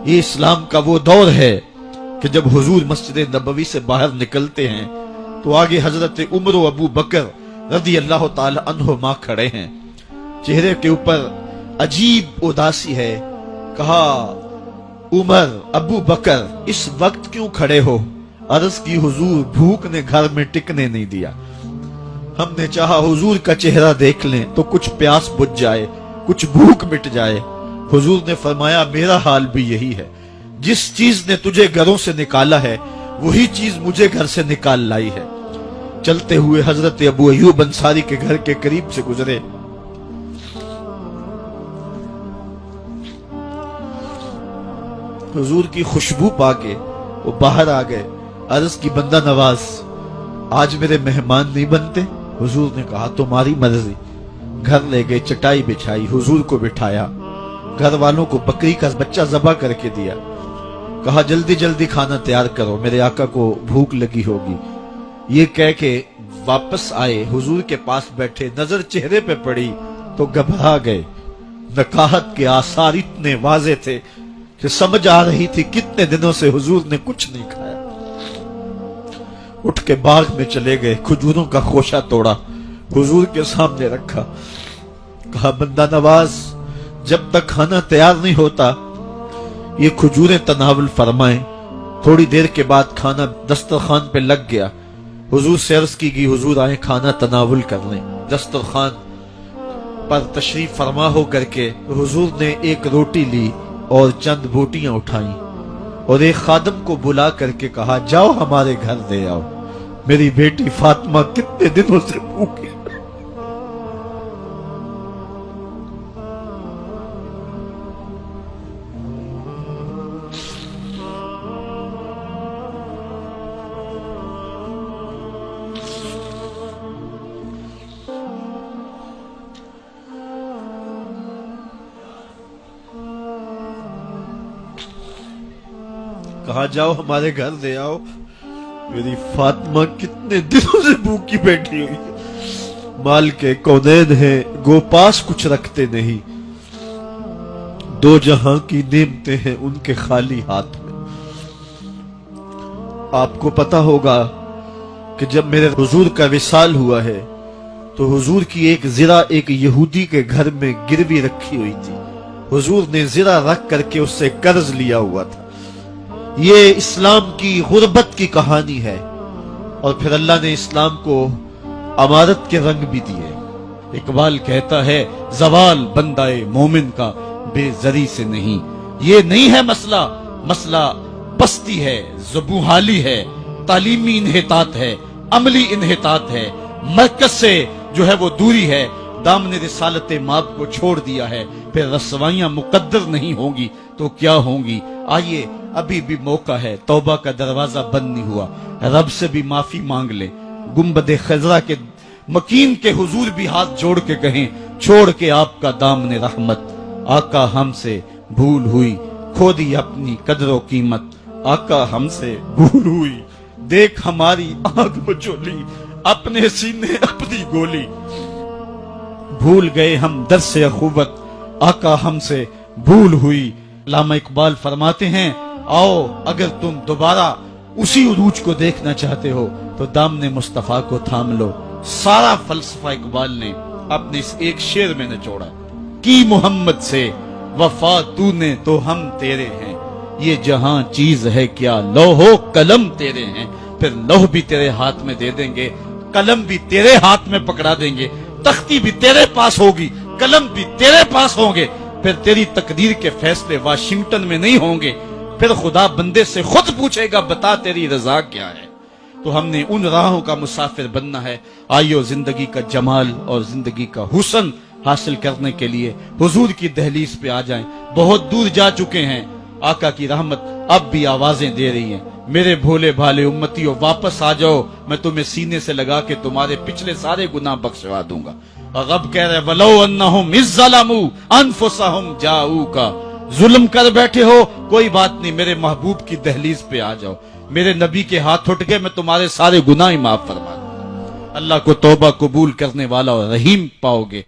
یہ اسلام کا وہ دور ہے کہ جب حضور مسجد نبوی سے باہر نکلتے ہیں تو آگے حضرت عمر و ابو بکر رضی اللہ تعالی عنہما کھڑے ہیں. چہرے کے اوپر عجیب اداسی ہے. کہا عمر ابو بکر اس وقت کیوں کھڑے ہو؟ عرض کی حضور بھوک نے گھر میں ٹکنے نہیں دیا. ہم نے چاہا حضور کا چہرہ دیکھ لیں تو کچھ پیاس بجھ جائے، کچھ بھوک مٹ جائے. حضور نے فرمایا میرا حال بھی یہی ہے. جس چیز نے تجھے گھروں سے نکالا ہے وہی چیز مجھے گھر سے نکال لائی ہے. چلتے ہوئے حضرت ابو ایوب انصاری کے گھر کے قریب سے گزرے. حضور کی خوشبو پا کے وہ باہر آ گئے. عرض کی بندہ نواز آج میرے مہمان نہیں بنتے؟ حضور نے کہا تمہاری مرضی. گھر لے گئے، چٹائی بچھائی، حضور کو بٹھایا، گھر والوں کو بکری کا بچہ ذبح کر کے دیا. کہا جلدی جلدی کھانا تیار کرو، میرے آقا کو بھوک لگی ہوگی. یہ کہہ کے واپس آئے، حضور کے پاس بیٹھے، نظر چہرے پہ پڑی تو گھبرا گئے. نکاحت کے آثار اتنے واضح تھے کہ سمجھ آ رہی تھی کتنے دنوں سے حضور نے کچھ نہیں کھایا. اٹھ کے باغ میں چلے گئے، کھجوروں کا خوشہ توڑا، حضور کے سامنے رکھا. کہا بندہ نواز جب تک کھانا تیار نہیں ہوتا یہ کھجوریں تناول فرمائیں. تھوڑی دیر کے بعد کھانا دسترخوان پہ لگ گیا. حضور سے عرض کی گئی حضور آئیں کھانا تناول کر لیں. دسترخوان پر تشریف فرما ہو کر کے حضور نے ایک روٹی لی اور چند بوٹیاں اٹھائیں اور ایک خادم کو بلا کر کے کہا جاؤ ہمارے گھر دے آؤ، میری بیٹی فاطمہ کتنے دنوں سے بھوکی. کہا جاؤ ہمارے گھر دے آؤ، میری فاطمہ کتنے دنوں سے بھوکی بیٹھی ہوئی. مال کے کونین ہیں گو پاس کچھ رکھتے نہیں، دو جہاں کی نعمتیں ہیں ان کے خالی ہاتھ میں. آپ کو پتا ہوگا کہ جب میرے حضور کا وصال ہوا ہے تو حضور کی ایک زرہ ایک یہودی کے گھر میں گروی رکھی ہوئی تھی. حضور نے زرہ رکھ کر کے اس سے قرض لیا ہوا تھا. یہ اسلام کی غربت کی کہانی ہے اور پھر اللہ نے اسلام کو امارت کے رنگ بھی دیے. اقبال کہتا ہے زوال بندہ مومن کا بے زری سے نہیں. یہ نہیں ہے مسئلہ پستی ہے، زبوحالی ہے، تعلیمی انحطاط ہے، عملی انحطاط ہے، مرکز سے جو ہے وہ دوری ہے. دامن رسالت ماب کو چھوڑ دیا ہے. پھر رسوائیاں مقدر نہیں ہوں گی تو کیا ہوں گی. آئیے ابھی بھی موقع ہے، توبہ کا دروازہ بند نہیں ہوا. رب سے بھی معافی مانگ لے. گنبد خضرا کے مکین کے حضور بھی ہاتھ جوڑ کے کہیں چھوڑ کے آپ کا دامن رحمت. آقا ہم سے بھول ہوئی، کھو دی اپنی قدر و قیمت. آقا ہم سے بھول ہوئی، دیکھ ہماری آنکھ بچولی، اپنے سینے اپنی گولی. بھول گئے ہم درس اخوت، آقا ہم سے بھول ہوئی. علامہ اقبال فرماتے ہیں آؤ اگر تم دوبارہ اسی عروج کو دیکھنا چاہتے ہو تو دامن مصطفیٰ کو تھام لو. سارا فلسفہ اقبال نے اپنے اس ایک شعر میں نچوڑا. کی محمد سے وفا تو نے تو ہم تیرے ہیں، یہ جہاں چیز ہے کیا لوح و قلم تیرے ہیں. پھر لوح بھی تیرے ہاتھ میں دے دیں گے، قلم بھی تیرے ہاتھ میں پکڑا دیں گے، تختی بھی تیرے پاس ہوگی، قلم بھی تیرے پاس ہوں گے. پھر تیری تقدیر کے فیصلے واشنگٹن میں نہیں ہوں گے. پھر خدا بندے سے خود پوچھے گا بتا تیری رضا کیا ہے. تو ہم نے ان راہوں کا مسافر بننا ہے. آئیو زندگی کا جمال اور زندگی کا حسن حاصل کرنے کے لیے حضور کی دہلیز پہ آ جائیں. بہت دور جا چکے ہیں، آقا کی رحمت اب بھی آوازیں دے رہی ہیں. میرے بھولے بھالے امتیوں واپس آ جاؤ، میں تمہیں سینے سے لگا کے تمہارے پچھلے سارے گناہ بخشوا دوں گا. اور رب کہہ رہے وَلَوْ أَنَّهُمْ إِذْ ظَلَمُوا أَنفُسَهُمْ جَاءُوكَ. ظلم کر بیٹھے ہو کوئی بات نہیں، میرے محبوب کی دہلیز پہ آ جاؤ. میرے نبی کے ہاتھ اٹھ کے میں تمہارے سارے گناہ معاف فرما دوں. اللہ کو توبہ قبول کرنے والا اور رحیم پاؤ گے.